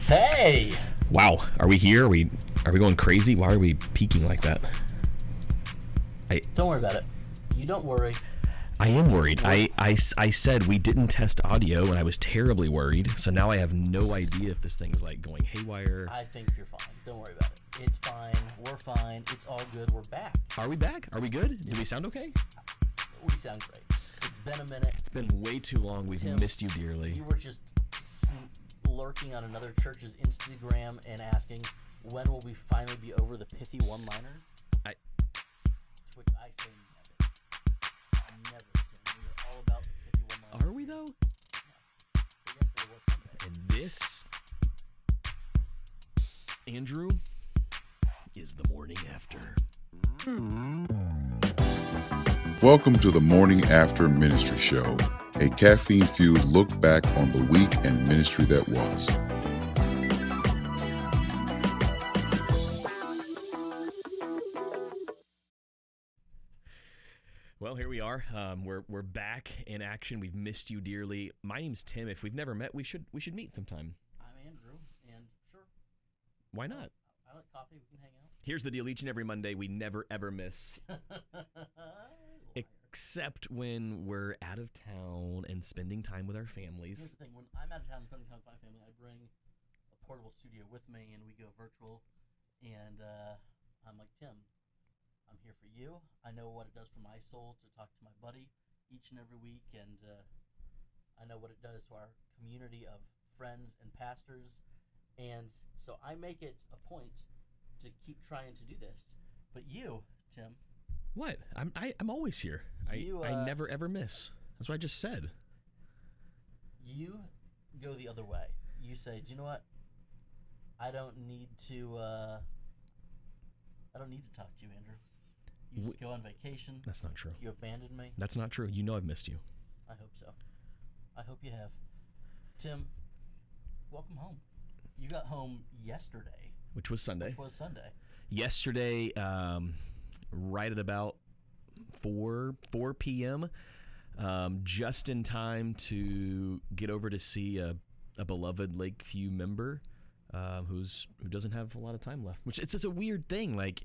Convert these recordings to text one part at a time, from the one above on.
Hey! Wow, are we here? Are we going crazy? Why are we peaking like that? Don't worry about it. You don't worry. I am worried. I said we didn't test audio, and I was terribly worried. So now I have no idea if this thing's like going haywire. I think you're fine. Don't worry about it. It's fine. We're fine. It's all good. We're back. Are we back? Are we good? Do we sound okay? We sound great. It's been a minute. It's been way too long. We've missed you dearly. You were just lurking on another church's Instagram and asking, when will we finally be over the pithy one-liners? To which I say never. Never say. We are all about the pithy one-liners. Are we though? Yeah. But yesterday was Sunday. And this, Andrew, is the morning after. Welcome to the Morning After Ministry Show, a caffeine-fueled look back on the week and ministry that was. Well, here we are. We're back in action. We've missed you dearly. My name's Tim. If we've never met, we should meet sometime. I'm Andrew, and sure. Why not? I like coffee. We can hang out. Here's the deal. Each and every Monday, we never, ever miss. Except when we're out of town and spending time with our families. Here's the thing. When I'm out of town spending time with my family, I bring a portable studio with me, and we go virtual. And I'm like, Tim, I'm here for you. I know what it does for my soul to talk to my buddy each and every week, and I know what it does to our community of friends and pastors. And so I make it a point to keep trying to do this. But you, Tim. What? I'm always here. I never ever miss. That's what I just said. You go the other way. You say, do you know what? I don't need to talk to you, Andrew. You just go on vacation. That's not true. You abandoned me. That's not true. You know I've missed you. I hope so. I hope you have. Tim, welcome home. You got home yesterday. Which was Sunday. Yesterday, right at about 4 p.m., just in time to get over to see a beloved Lakeview member who doesn't have a lot of time left. Which it's a weird thing. Like,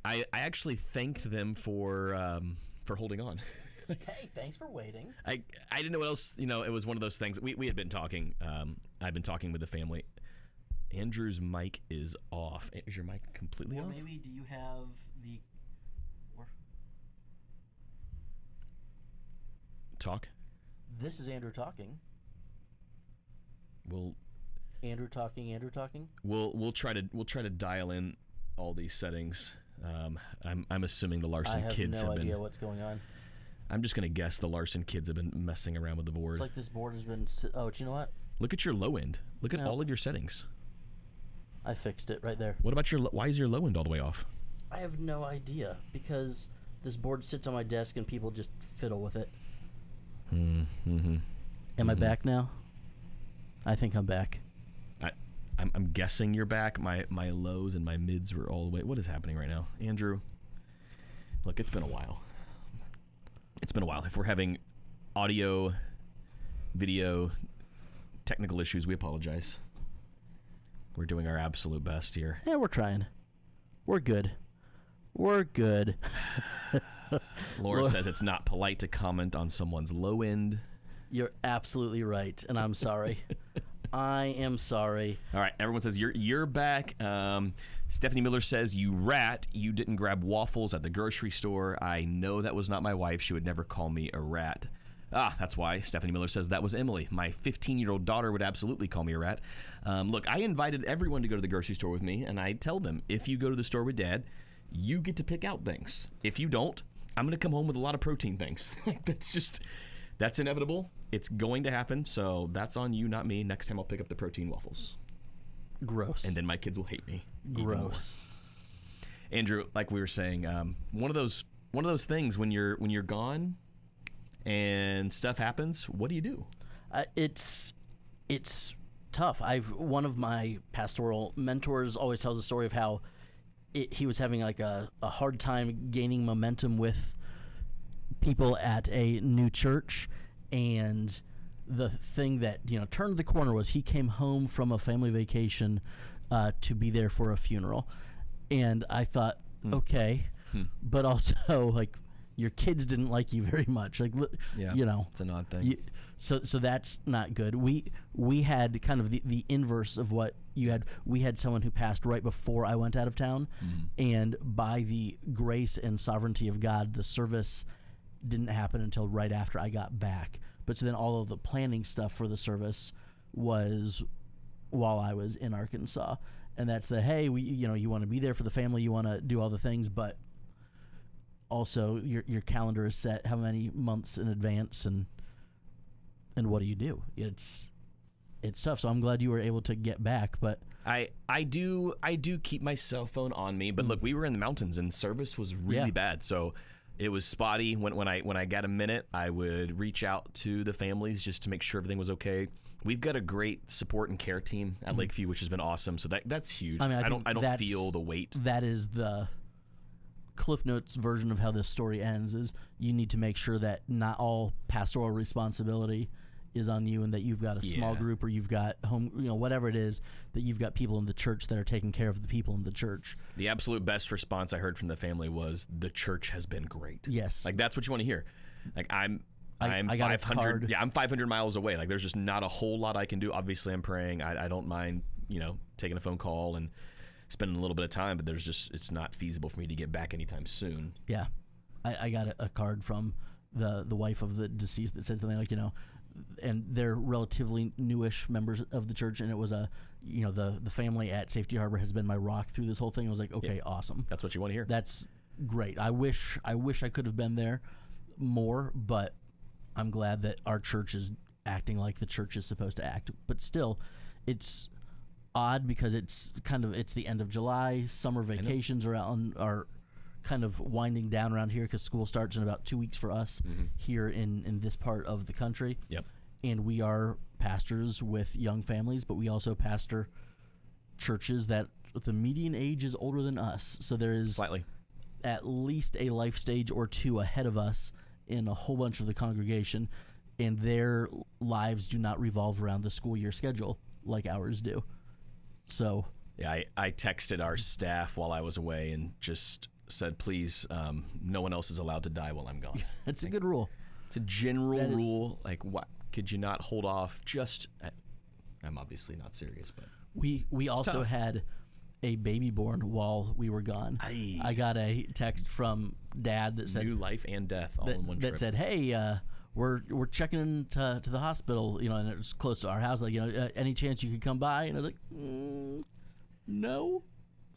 I actually thanked them for holding on. Hey, thanks for waiting. I didn't know what else. You know, it was one of those things. We had been talking. I've been talking with the family. Andrew's mic is off. Is your mic completely off? Or maybe do you have the... Talk? This is Andrew talking. Andrew talking. We'll try to dial in all these settings. I'm assuming the Larson kids have been... I have no idea what's going on. I'm just going to guess the Larson kids have been messing around with the board. It's like this board has been... Oh, do you know what? Look at your low end. Look at all of your settings. I fixed it right there. What about why is your low end all the way off? I have no idea, because this board sits on my desk and people just fiddle with it. Mm-hmm. Am I back now? I think I'm back. I'm guessing you're back. My lows and my mids were all the way. What is happening right now? Andrew, look, it's been a while. If we're having audio, video, technical issues, we apologize. We're doing our absolute best here. Yeah, we're trying. We're good. Laura says it's not polite to comment on someone's low end. You're absolutely right, and I'm sorry. I am sorry. All right, everyone says you're back. Stephanie Miller says, you rat, you didn't grab waffles at the grocery store. I know that was not my wife. She would never call me a rat. That's why. Stephanie Miller says that was Emily. My 15-year-old daughter would absolutely call me a rat. Look, I invited everyone to go to the grocery store with me, and I tell them, if you go to the store with Dad, you get to pick out things. If you don't, I'm going to come home with a lot of protein things. That's inevitable. It's going to happen, so that's on you, not me. Next time I'll pick up the protein waffles. Gross. And then my kids will hate me. Gross. Andrew, like we were saying, one of those things when you're gone and stuff happens, what do you do? It's tough. One of my pastoral mentors always tells a story of how he was having like a hard time gaining momentum with people at a new church, and the thing that turned the corner was he came home from a family vacation to be there for a funeral, and I thought, okay, but also like your kids didn't like you very much, like it's an odd thing. So that's not good. We had kind of the inverse of what you had. We had someone who passed right before I went out of town, and by the grace and sovereignty of God, the service didn't happen until right after I got back. But so then all of the planning stuff for the service was while I was in Arkansas, and that's hey, you want to be there for the family, you want to do all the things, but also your calendar is set how many months in advance, and what do you do? It's tough. So I'm glad you were able to get back, but I do keep my cell phone on me, but look, we were in the mountains and service was really bad, so it was spotty. When I got a minute, I would reach out to the families just to make sure everything was okay. We've got a great support and care team at Lakeview, which has been awesome. So that's huge. I don't feel the weight. That is the Cliff Notes version of how this story ends. Is you need to make sure that not all pastoral responsibility is on you, and that you've got a small group, or you've got home, whatever it is, that you've got people in the church that are taking care of the people in the church. The absolute best response I heard from the family was, the church has been great. Yes. Like, that's what you want to hear. Like, I'm I got 500. Yeah, I'm 500 miles away. Like, there's just not a whole lot I can do. Obviously, I'm praying. I don't mind, taking a phone call and spending a little bit of time, but it's not feasible for me to get back anytime soon. Yeah. I got a card from the wife of the deceased that said something like, and they're relatively newish members of the church, and it was the family at Safety Harbor has been my rock through this whole thing. I was like, okay, awesome. That's what you want to hear. That's great. I wish I could have been there more, but I'm glad that our church is acting like the church is supposed to act. But still, it's odd because it's the end of July. Summer vacations are kind of winding down around here because school starts in about 2 weeks for us here in this part of the country. Yep. And we are pastors with young families, but we also pastor churches that the median age is older than us. So there is slightly at least a life stage or two ahead of us in a whole bunch of the congregation, and their lives do not revolve around the school year schedule like ours do. So yeah, I texted our staff while I was away and just said, please, no one else is allowed to die while I'm gone. That's a good rule. It's a general rule. Like, what could you not hold off? I'm obviously not serious, but we also had a baby born while we were gone. I got a text from Dad that said new life and death all in one trip. That said, hey, we're checking into the hospital, and it was close to our house. Like, any chance you could come by? And I was like, no.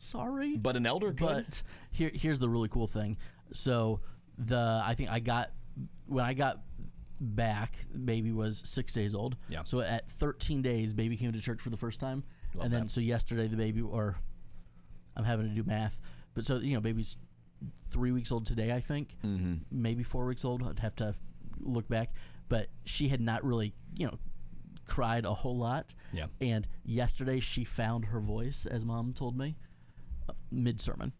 Sorry, but an elder could. But here's the really cool thing. So when I got back, baby was 6 days old. Yeah. So at 13 days, baby came to church for the first time. Love and then that. So yesterday the baby, or I'm having to do math, but so baby's 3 weeks old today, I think. Maybe 4 weeks old. I'd have to look back, but she had not really cried a whole lot. Yeah. And yesterday she found her voice, as Mom told me. Mid-sermon.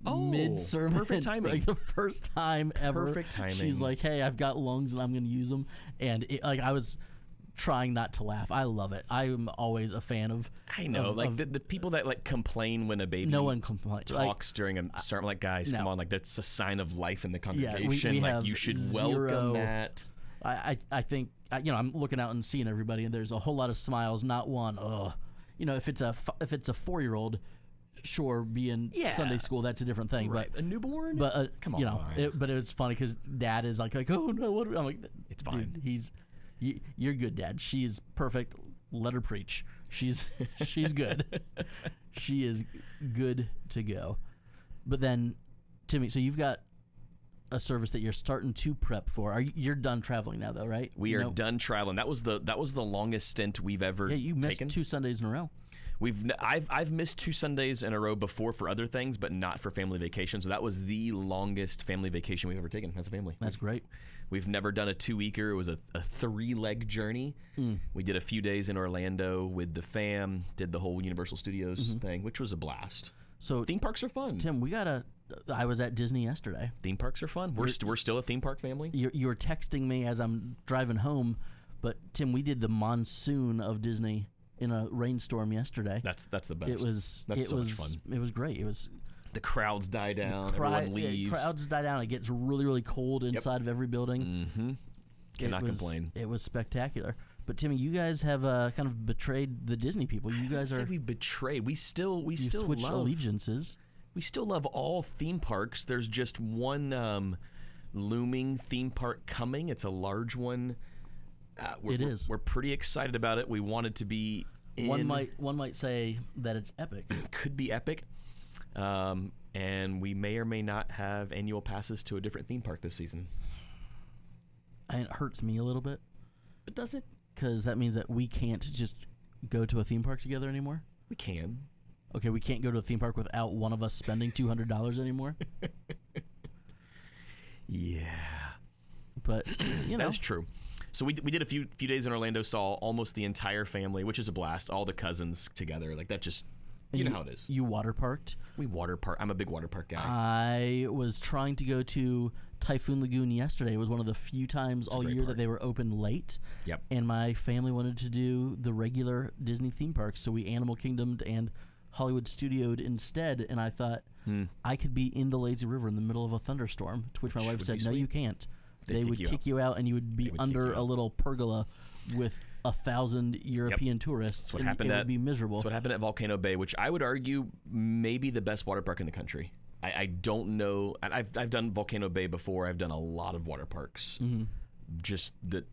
Mid-sermon. Perfect timing. Like the first time ever. Perfect timing. She's like, hey, I've got lungs and I'm going to use them. And I was trying not to laugh. I love it. I'm always a fan of... I know. The people that complain when a baby no one complains. talks during a sermon. Like, guys, come on. Like, that's a sign of life in the congregation. We like, have you should zero, welcome that. I think, I'm looking out and seeing everybody, and there's a whole lot of smiles, not one, if it's a 4-year-old... Sure, being Sunday school, that's a different thing. Right. But a newborn? But come on. But it was funny because Dad is like, oh no, what? I'm like, it's fine. Dude, you're good, Dad. She is perfect. Let her preach. She's good. She is good to go. But then, Timmy, so you've got a service that you're starting to prep for. You're done traveling now, though, right? We are done traveling. That was the longest stint we've ever taken. Yeah, you missed 2 Sundays in a row. I've missed 2 Sundays in a row before for other things, but not for family vacation. So that was the longest family vacation we've ever taken as a family. That's great. We've never done a 2-weeker. It was a 3-leg journey. We did a few days in Orlando with the fam, did the whole Universal Studios thing, which was a blast. So theme parks are fun. Tim, I was at Disney yesterday. Theme parks are fun. We're still a theme park family. You were texting me as I'm driving home, But Tim, we did the monsoon of Disney in a rainstorm yesterday. That's the best. It was much fun. It was great. It was the crowds die down. Everyone leaves. Crowds die down. It gets really, really cold inside of every building. Mm-hmm. Cannot complain. It was spectacular. But Timmy, you guys have kind of betrayed the Disney people. You guys say we betrayed. We still switched love allegiances. We still love all theme parks. There's just one looming theme park coming. It's a large one. We're pretty excited about it. We want it to be. One might say that it's epic. Could be epic. And we may or may not have annual passes to a different theme park this season. And it hurts me a little bit. But does it? Because that means that we can't just go to a theme park together anymore? We can. Okay, we can't go to a theme park without one of us spending $200 anymore? Yeah. But, you know. That is true. So we did a few days in Orlando, saw almost the entire family, which is a blast. All the cousins together. Like, that just, you know how it is. You water parked? We water park. I'm a big water park guy. I was trying to go to Typhoon Lagoon yesterday. It was one of the few times all year that they were open late. Yep. And my family wanted to do the regular Disney theme parks, so we Animal Kingdomed and Hollywood Studioed instead. And I thought I could be in the lazy river in the middle of a thunderstorm, to which my wife said, "No, you can't." They would kick you out, and you would be under a little pergola with 1,000 European tourists. That's what would be miserable. That's what happened at Volcano Bay, which I would argue may be the best water park in the country. I don't know. I've done Volcano Bay before. I've done a lot of water parks. Mm-hmm. Just the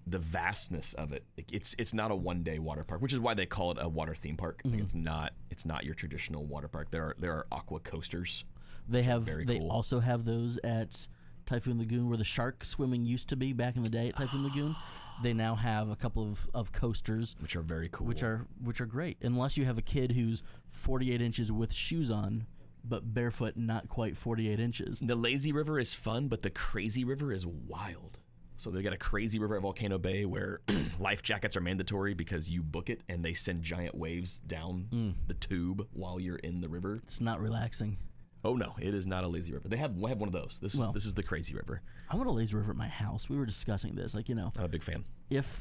vastness of it. It's not a one-day water park, which is why they call it a water theme park. Mm-hmm. Like it's not your traditional water park. There are aqua coasters. They cool. also have those at Typhoon Lagoon, where the shark swimming used to be back in the day at Typhoon Lagoon. They now have a couple of coasters, which are very cool, which are great. Unless you have a kid who's 48 inches with shoes on, but barefoot, not quite 48 inches. The lazy river is fun, but the crazy river is wild. So they got a crazy river at Volcano Bay where life jackets are mandatory because you book it and they send giant waves down the tube while you're in the river. It's not relaxing. Oh no, it is not a lazy river. They have one of those. This is the crazy river. I want a lazy river at my house. We were discussing this, I'm a big fan.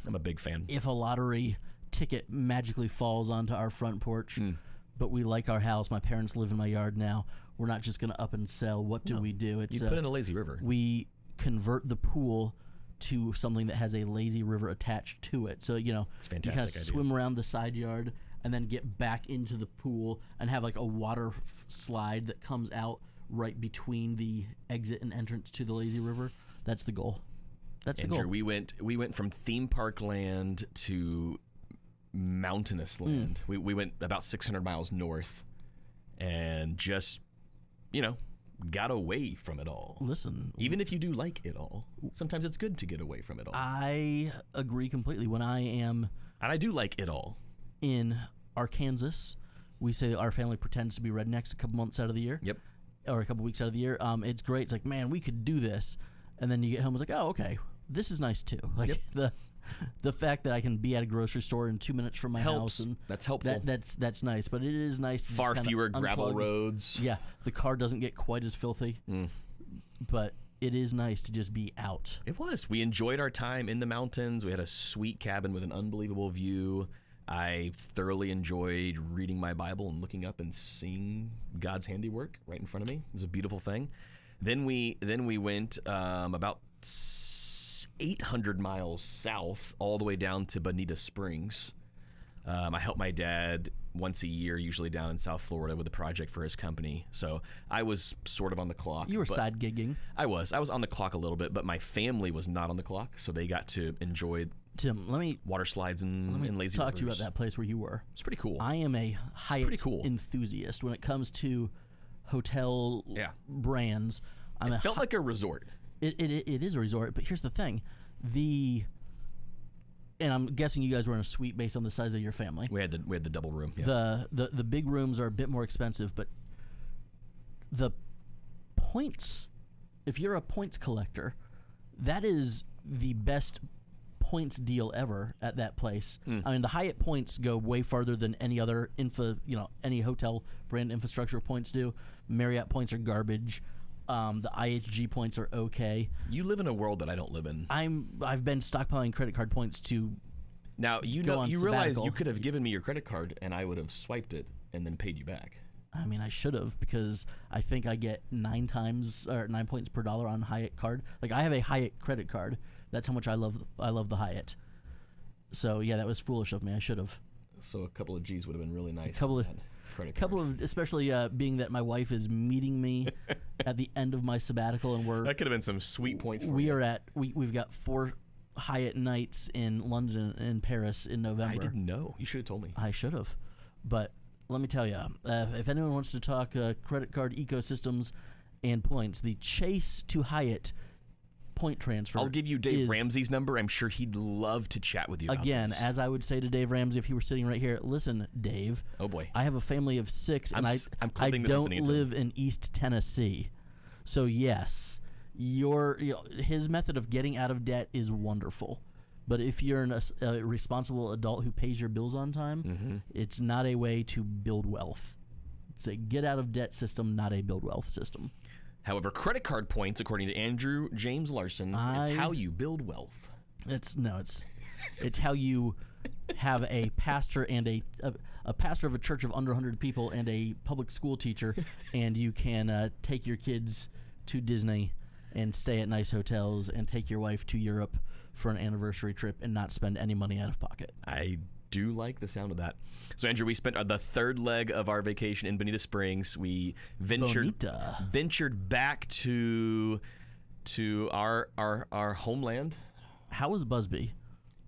I'm a big fan. If a lottery ticket magically falls onto our front porch, but we like our house, my parents live in my yard now, we're not just going to up and sell. What do we do? You put in a lazy river. We convert the pool to something that has a lazy river attached to it. So, it's fantastic. You kind of swim around the side yard and then get back into the pool and have like a water slide that comes out right between the exit and entrance to the lazy river. That's the goal. That's Andrew, the goal. We went from theme park land to mountainous land. We went about 600 miles north and just, got away from it all. Listen, even if you do like it all, sometimes it's good to get away from it all. I agree completely. When I am... And I do like it all. In Arkansas, we say our family pretends to be rednecks a couple months out of the year. Yep. Or a couple weeks out of the year. It's great. It's like, man, we could do this. And then you get home, it's like, oh, okay, this is nice too. Like the fact that I can be at a grocery store in 2 minutes from my house, and that's helpful. That's nice. But it is nice to far just fewer unplug. Gravel roads. Yeah, the car doesn't get quite as filthy. But it is nice to just be out. It was. We enjoyed our time in the mountains. We had a sweet cabin with an unbelievable view. I thoroughly enjoyed reading my Bible and looking up and seeing God's handiwork right in front of me. It was a beautiful thing. Then we went about 800 miles south, all the way down to Bonita Springs. I help my dad once a year, usually down in South Florida, with a project for his company. So I was sort of on the clock. You were side gigging. I was on the clock a little bit, but my family was not on the clock, so they got to enjoy Tim, water slides and lazy talk rivers. to you about that place where you were. It's pretty cool. I am a Hyatt enthusiast when it comes to hotel brands. It felt like a resort. It is a resort, but here's the thing. And I'm guessing you guys were in a suite based on the size of your family. We had the double room. Yeah. The big rooms are a bit more expensive, but the points, if you're a points collector, that is the best points deal ever at that place. I mean, the Hyatt points go way farther than any other any hotel brand infrastructure points do. Marriott points are garbage. The IHG points are okay. You live in a world that I don't live in. I've been stockpiling credit card points to. Now you realize you could have given me your credit card and I would have swiped it and then paid you back. I mean, I should have, because I think I get 9 points per dollar on Hyatt card. Like, I have a Hyatt credit card. That's how much I love the Hyatt. So yeah, that was foolish of me. I should have. So a couple of G's would have been really nice. Especially being that my wife is meeting me at the end of my sabbatical, and that could have been some sweet points. We've got 4 Hyatt nights in London and Paris in November. I didn't know. You should have told me. I should have, but. Let me tell you, if anyone wants to talk credit card ecosystems and points, the Chase to Hyatt point transfer. I'll give you Dave Ramsey's number. I'm sure he'd love to chat with you about again, this. as I would say to Dave Ramsey if he were sitting right here. Listen, Dave. Oh boy. I have a family of 6, and I don't live in East Tennessee. So yes, his method of getting out of debt is wonderful. But if you're a responsible adult who pays your bills on time, it's not a way to build wealth. It's a get out of debt system, not a build wealth system. However, credit card points, according to Andrew James Larson, is how you build wealth. It's how you have a pastor and a pastor of a church of under 100 people and a public school teacher, and you can take your kids to Disney and stay at nice hotels and take your wife to Europe for an anniversary trip and not spend any money out of pocket. I do like the sound of that. So, Andrew, we spent the 3rd leg of our vacation in Bonita Springs. We ventured back to our homeland. How was Busby?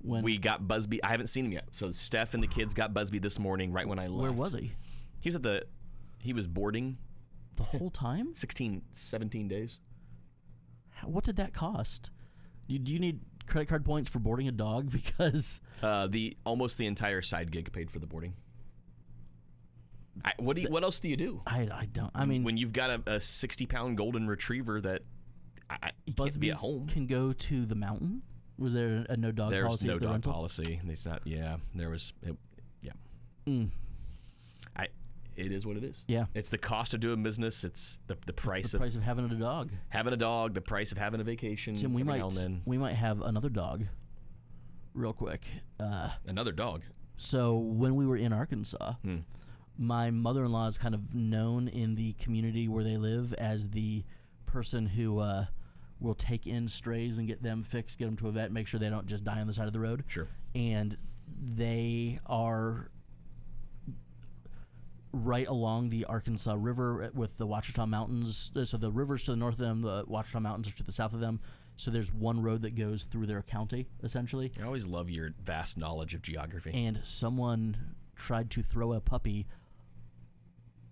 We got Busby. I haven't seen him yet. So Steph and the kids got Busby this morning right when I left. Where was he? He was boarding. The whole time? 17 days. What did that cost? Do you need credit card points for boarding a dog? Because almost the entire side gig paid for the boarding. What else do you do? I don't. I mean, when you've got a 60-pound golden retriever that you can't be at home. Can go to the mountain. Was there a no dog policy? There's no at the dog rental? policy. It's not. Yeah, there was. Yeah. It is what it is. Yeah. It's the cost of doing business. It's the price. It's the price of having a dog. Having a dog. The price of having a vacation. Tim, we might have another dog. Real quick. Another dog. So when we were in Arkansas, my mother-in-law is kind of known in the community where they live as the person who will take in strays and get them fixed, get them to a vet, make sure they don't just die on the side of the road. Sure. And they are right along the Arkansas River with the Ouachita Mountains. So the river's to the north of them, the Ouachita Mountains are to the south of them. So there's one road that goes through their county, essentially. I always love your vast knowledge of geography. And someone tried to throw a puppy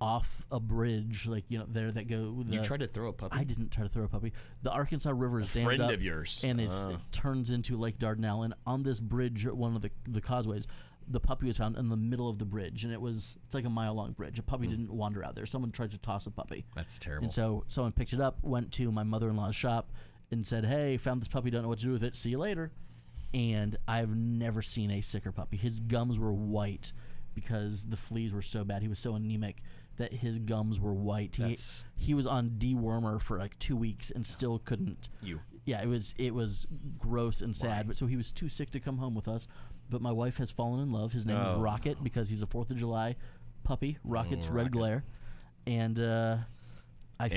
off a bridge, there that go. You tried to throw a puppy? I didn't try to throw a puppy. The Arkansas River is dammed up. A friend of yours. And it turns into Lake Dardanelle. And on this bridge, one of the causeways, the puppy was found in the middle of the bridge, and it's like a mile-long bridge. A puppy didn't wander out there. Someone tried to toss a puppy. That's terrible. And so someone picked it up, went to my mother-in-law's shop, and said, "Hey, found this puppy, don't know what to do with it. See you later." And I've never seen a sicker puppy. His gums were white because the fleas were so bad. He was so anemic that his gums were white. He was on dewormer for like 2 weeks and still couldn't. Yeah, it was gross and sad. But so he was too sick to come home with us. But my wife has fallen in love. His name is Rocket because he's a 4th of July puppy. Rocket's red glare. And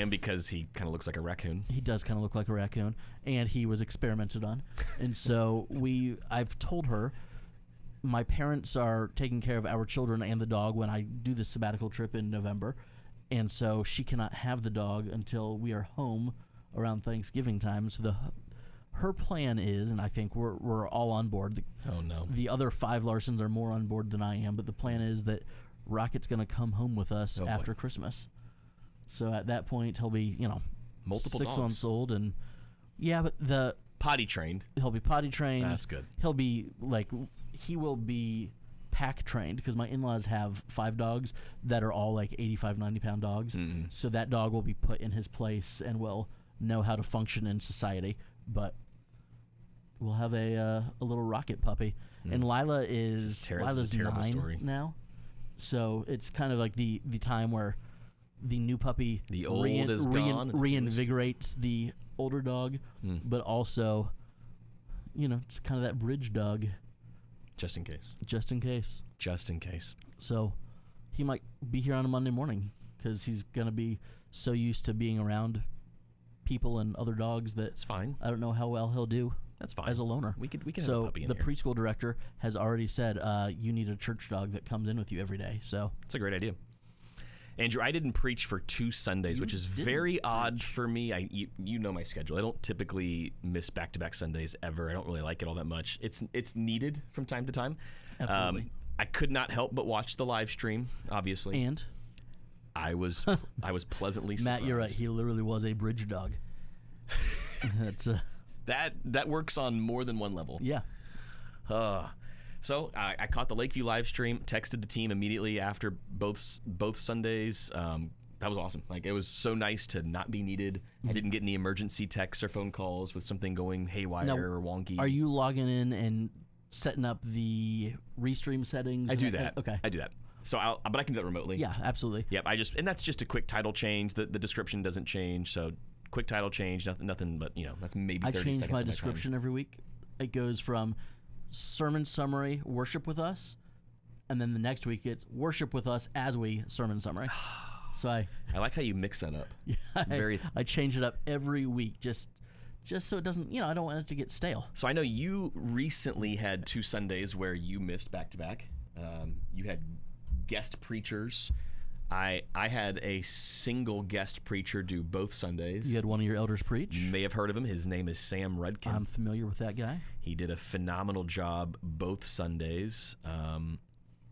because he kind of looks like a raccoon. He does kind of look like a raccoon. And he was experimented on. And so I've told her my parents are taking care of our children and the dog when I do this sabbatical trip in November. And so she cannot have the dog until we are home around Thanksgiving time. So her plan is, and I think we're all on board. Oh, no. The other 5 Larsons are more on board than I am, but the plan is that Rocket's going to come home with us after Christmas. So at that point, he'll be, multiple 6 dogs. months old. And yeah, but potty trained. He'll be potty trained. That's good. He'll be he will be pack trained because my in-laws have 5 dogs that are all like 85, 90-pound dogs. Mm-hmm. So that dog will be put in his place and will know how to function in society. But we'll have a little Rocket puppy. And Lila's 9 story. now. So it's kind of like the time where the new puppy The old is gone. reinvigorates the older dog, but also, it's kind of that bridge dog. Just in case. Just in case. Just in case. So he might be here on a Monday morning because he's going to be so used to being around people and other dogs that It's fine. I don't know how well he'll do. That's fine. As a loner. We can have a So puppy in the here. preschool director has already said you need a church dog that comes in with you every day. So That's a great idea. Andrew, I didn't preach for 2 Sundays, which is very odd for me. You know my schedule. I don't typically miss back-to-back Sundays ever. I don't really like it all that much. It's needed from time to time. Absolutely. I could not help but watch the live stream, obviously. And I was pleasantly surprised. Matt, you're right. He literally was a bridge dog. That's that works on more than one level. yeah. So I caught the Lakeview live stream, texted the team immediately after both Sundays. That was awesome. Like, it was so nice to not be needed. I didn't get any emergency texts or phone calls with something going haywire Now, or wonky. Are you logging in and setting up the restream settings? I do that. Okay. I do that. So but I can do that remotely. Yeah, absolutely. Yep. And that's just a quick title change. The description doesn't change. So quick title change. Nothing. But that's maybe 30 I seconds. change my of description time. every week. It goes from sermon summary, worship with us, and then the next week it's worship with us as we sermon summary. So I like how you mix that up. I change it up every week just so it doesn't, I don't want it to get stale. So I know you recently had 2 Sundays where you missed back-to-back. You had guest preachers. I had a single guest preacher do both Sundays. You had one of your elders preach. You may have heard of him. His name is Sam Rudkin. I'm familiar with that guy. He did a phenomenal job both Sundays.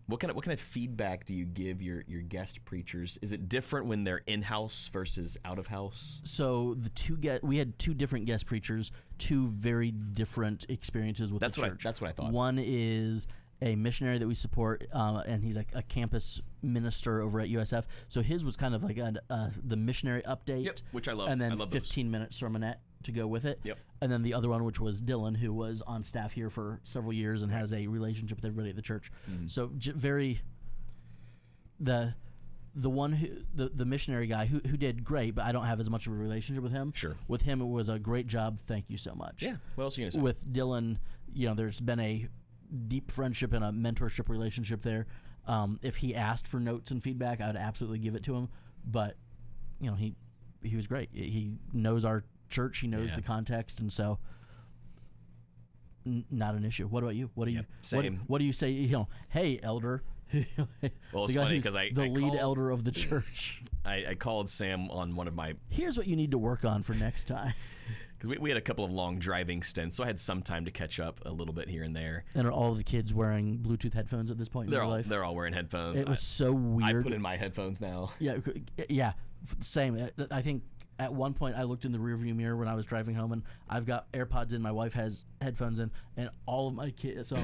What kind of feedback do you give your guest preachers? Is it different when they're in-house versus out-of-house? So we had 2 different guest preachers, 2 very different experiences with the church. That's what I thought. One is a missionary that we support, and he's a campus minister over at USF. So his was kind of like the missionary update. Yep, which I love. And then I love 15-minute sermonette to go with it. Yep. And then the other one, which was Dylan, who was on staff here for several years and has a relationship with everybody at the church. Mm-hmm. So very the one who the missionary guy who did great, but I don't have as much of a relationship with him. Sure. With him, it was a great job. Thank you so much. Yeah. What else are you gonna say? With Dylan, there's been a deep friendship and a mentorship relationship there. If he asked for notes and feedback, I would absolutely give it to him. But he was great. He knows our church. He knows the context, and so not an issue. What about you? What do you same. What do you say? Hey, elder. Well, it's funny because the lead elder of the church. I called Sam on one of my. Here's what you need to work on for next time. Because we had a couple of long driving stints, so I had some time to catch up a little bit here and there. And are all of the kids wearing Bluetooth headphones at this point in their life? They're all wearing headphones. It was so weird. I put in my headphones now. Yeah, same. I think at one point I looked in the rearview mirror when I was driving home, and I've got AirPods in, my wife has headphones in, and all of my kids. So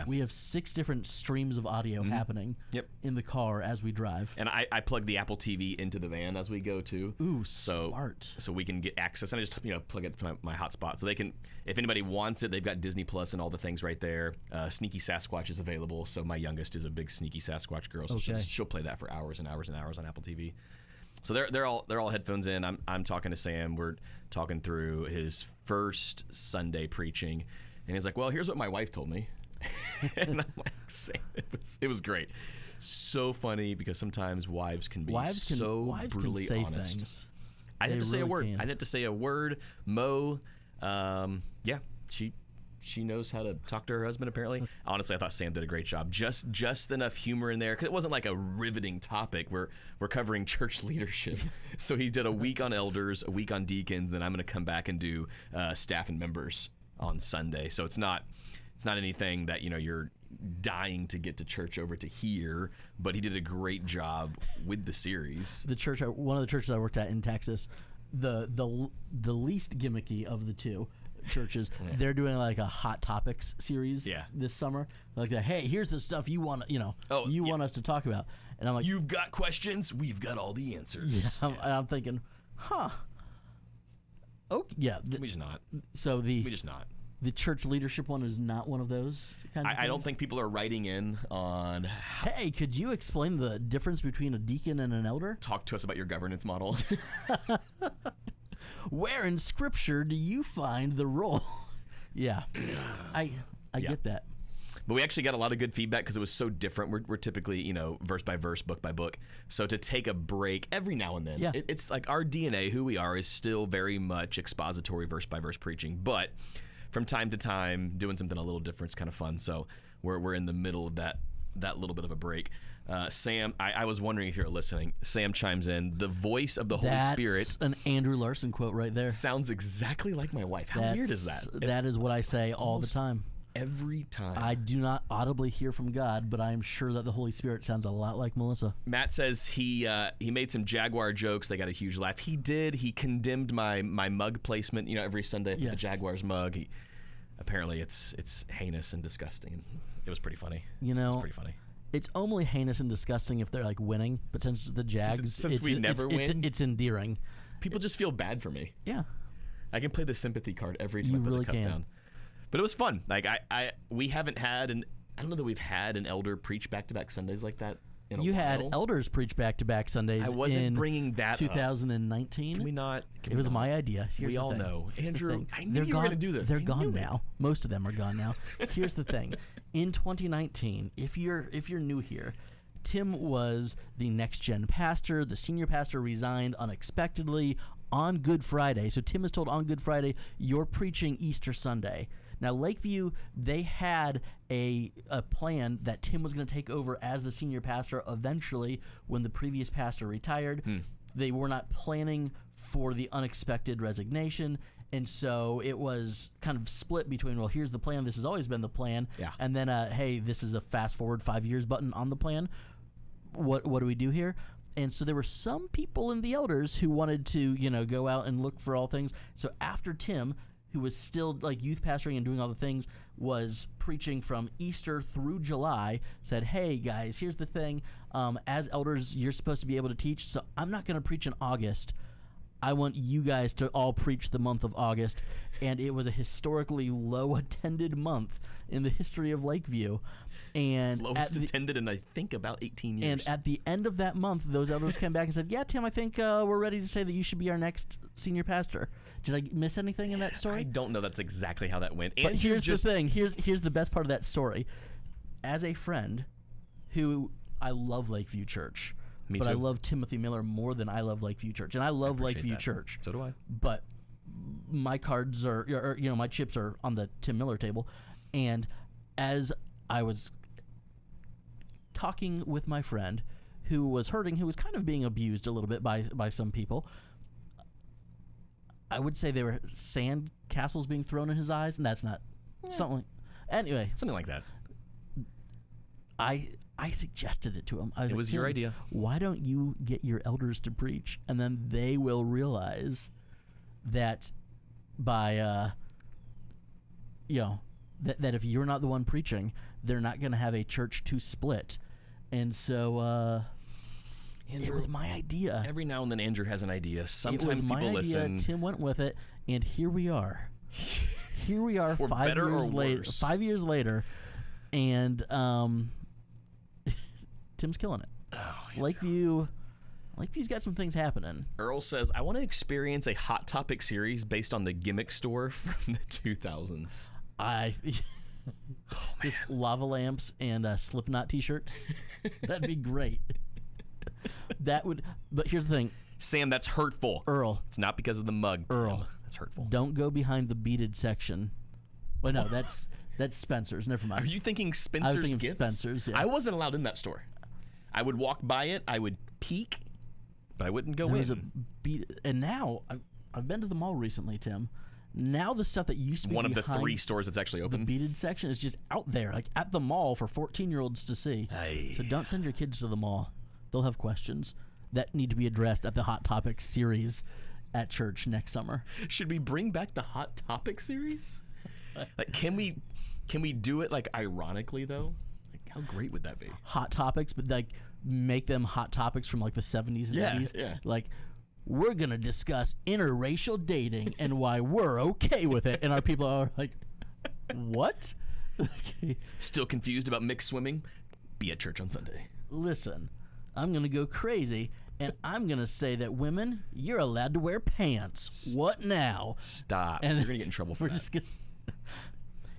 we have 6 different streams of audio happening in the car as we drive. And I plug the Apple TV into the van as we go too. Ooh, smart. So we can get access, and I just plug it to my hotspot, so they can, if anybody wants it, they've got Disney Plus and all the things right there. Sneaky Sasquatch is available, so my youngest is a big Sneaky Sasquatch girl, so she'll play that for hours and hours and hours on Apple TV. So they're all headphones in. I'm talking to Sam. We're talking through his first Sunday preaching, and he's like, "Well, here's what my wife told me," and I'm like, "Sam, it was great, so funny because sometimes wives can be so brutally say honest." Things. I didn't have to say a word. Can. I didn't have to say a word. Mo, she knows how to talk to her husband, apparently. Honestly, I thought Sam did a great job. Just enough humor in there, because it wasn't like a riveting topic. We're covering church leadership. So he did a week on elders, a week on deacons, then I'm going to come back and do staff and members on Sunday. So it's not anything that you're dying to get to church over to hear, but he did a great job with the series. One of the churches I worked at in Texas, the least gimmicky of the 2 churches, they're doing like a hot topics series this summer. Like, hey, here's the stuff you want want us to talk about, and I'm like, you've got questions, we've got all the answers. And I'm thinking, okay, we just not. So we just not. The church leadership one is not one of those kinds of things? I don't think people are writing in on... Hey, could you explain the difference between a deacon and an elder? Talk to us about your governance model. Where in Scripture do you find the role? Yeah, I get that. But we actually got a lot of good feedback because it was so different. We're typically, verse by verse, book by book. So to take a break every now and then, it's like our DNA, who we are, is still very much expository, verse by verse preaching. But from time to time, doing something a little different is kind of fun. So we're in the middle of that little bit of a break. Sam, I was wondering if you're listening. Sam chimes in. The voice of the Holy Spirit. That's an Andrew Larson quote right there. Sounds exactly like my wife. How weird is that? That is what I say all the time. Every time. I do not audibly hear from God, but I am sure that the Holy Spirit sounds a lot like Melissa. Matt says he made some Jaguar jokes. They got a huge laugh. He did. He condemned my mug placement. Every Sunday I put the Jaguars mug. Apparently it's heinous and disgusting. It was pretty funny. It's pretty funny. It's only heinous and disgusting if they're like winning, but since it's the Jags, since we never win, it's endearing. People just feel bad for me. Yeah, I can play the sympathy card every time I put the cup down. But it was fun. Like we haven't had I don't know that we've had an elder preach back-to-back Sundays like that in a while. Had elders preach back-to-back Sundays. I wasn't bringing that 2019. Can we not? It was my idea. We all know. Andrew, I knew they're you were going to do this. They're gone now. Most of them are gone now. Here's the thing. In 2019, if you're new here, Tim was the next-gen pastor. The senior pastor resigned unexpectedly on Good Friday. So Tim is told on Good Friday, you're preaching Easter Sunday. Now, Lakeview, they had a plan that Tim was going to take over as the senior pastor eventually when the previous pastor retired. They were not planning for the unexpected resignation, and so it was kind of split between, well, here's the plan, this has always been the plan, and then, hey, this is a fast-forward 5 years button on the plan. What do we do here? And so there were some people in the elders who wanted to, go out and look for all things. So after Tim, who was still like youth pastoring and doing all the things, was preaching from Easter through July, said, hey guys, here's the thing, as elders you're supposed to be able to teach, so I'm not going to preach in August. I want you guys to all preach the month of August. And it was a historically low attended month in the history of Lakeview. And lowest attended in I think about 18 years. And at the end of that month, those elders came back and said, yeah, Tim, I think we're ready to say that you should be our next senior pastor. Did I miss anything in that story? I don't know that's exactly how that went. But here's the thing. Here's the best part of that story. As a friend who I love Lakeview Church. Me but too. I love Timothy Miller more than I love Lakeview Church. And I love Lakeview Church. So do I. But my cards are, my chips are on the Tim Miller table. And as I was talking with my friend who was hurting, who was kind of being abused a little bit by some people, I would say there were sand castles being thrown in his eyes, and that's not something. Anyway, something like that. I suggested it to him. It was your idea. Why don't you get your elders to preach, and then they will realize that by that if you're not the one preaching, they're not going to have a church to split. And so Andrew, it was my idea. Every now and then Andrew has an idea. Sometimes it was people my idea. listen. Tim went with it, and here we are. Here we are 5 years later. 5 years later, and Tim's killing it. Oh, Lakeview's got some things happening. Earl says, I want to experience a Hot Topic series based on the gimmick store from the 2000s. Just lava lamps and Slipknot t-shirts. That'd be great. But here's the thing. Sam, that's hurtful. Earl. It's not because of the mug, Tim. Earl. That's hurtful. Don't go behind the beaded section. Well, no, that's Spencer's. Never mind. Are you thinking Spencer's I was thinking gifts? Spencer's, yeah. I wasn't allowed in that store. I would walk by it. I would peek, but I wouldn't go in. And now, I've been to the mall recently, Tim. Now the stuff that used to be one of the behind 3 stores that's actually open. The beaded section is just out there, like at the mall for 14-year-olds to see. Aye. So don't send your kids to the mall. They'll have questions that need to be addressed at the Hot Topic series at church next summer. Should we bring back the Hot Topic series? Like, can we do it like ironically though? Like, how great would that be? Hot Topics, but like make them hot topics from like the 70s and 80s. Yeah. Like, we're going to discuss interracial dating and why we're okay with it. And our people are like, What? Okay. Still confused about mixed swimming? Be at church on Sunday. Listen, I'm going to go crazy, and I'm going to say that women, you're allowed to wear pants. What now? Stop. And You're going to get in trouble for we're that. just gonna...